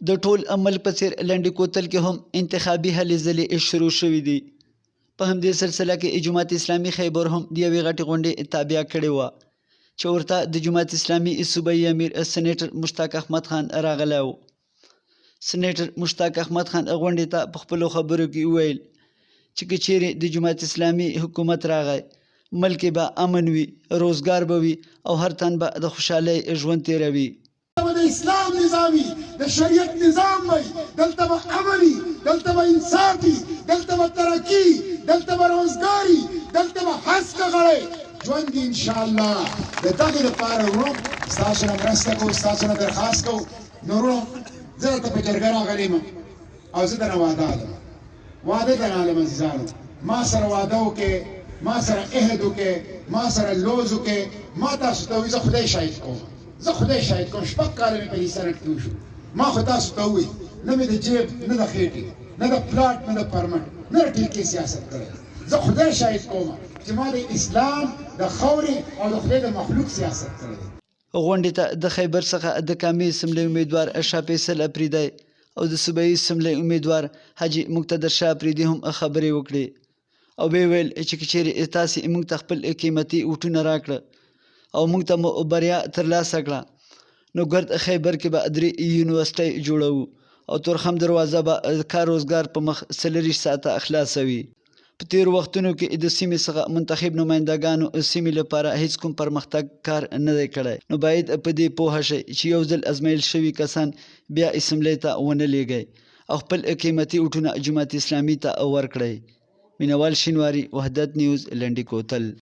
د ټول عمل په څیر لنډي کوتل کې هم انتخابي هلې ځلې شروع شوې دي. په همدې سلسله کې جماعت اسلامي خیبر هم د یوې غټې غونډې تابع کړې وه چې ورته د جماعت اسلامي صوبایي امیر سنیټر مشتاق احمد خان راغلی و. سنیټر مشتاق احمد خان غونډې ته په خپلو خبرو کې وویل چې که چیرې د جماعت اسلامي حکومت راغی ملک به امن وي، روزګار به وي او هر تن به د خوشحالۍ ژوند تیروي. د اسلام نظامي د شریعت نظام وي، دلته به امني، دلته به انصافي، دلته به ترقي، دلته به روزګاري، دلته به هسکه غړی ژوند ان شاء الله. د دغې لپاره ورو ستاسو نه مرسته کوو، ستاسو نه درخواست کوو. نو ورو زه درته په جرګه راغلی یم او زه درنه واده علم، واده درنه علم عزیزانو. ما سره واده وکړې، ما سره عهد وکړې، ما سره لوز وکړې. ما تاسو ته وایي زه خدای شاهد کوم، زه خدای شاهد کوم. شپږ کاله مې په دې سرک کې وشو. ما خو تاسو ته ووایي نه مې د جیب نه د خېټې نه د پلاټ نه د پرمټ نه د ټیکې سیاست کړی. زه خدای شاهد کوم چې ما د اسلام د خاورې او د خدای د مخلوق سیاست کړی. غونډې ته د خیبر څخه د کامې اسمبلۍ امیدوار شاه فیصل اپریدی او د صوبایي اسمبلۍ امیدوار حاجي مقتدر شاه اپریدي هم خبرې وکړې او ویې ویل چې که چیرې تاسې موږ ته خپل قیمتي اوټونه راکړه او موږ ته مو بریا ترلاسه کړه نو ګرد خیبر کې به 3 یونیورسټۍ جوړوو او تورخم دروازه به کار روزګار په مخ 24 ساعته خلاصوي. په تیرو وختونو کې د سیمې څخه منتخب نمایندګانو سیمې لپاره هیڅ کوم پرمختګ کار نه دی کړی. نو باید په دې پوهه شئ چې یو ځل ازمایل شوي کسان بیا اسمبلۍ ته ونه لیږئ او خپل قیمتي اوټونه جماعت اسلامي ته ورکړئ. مینوال شینواري، وحدت نیوز، لنډي کوتل.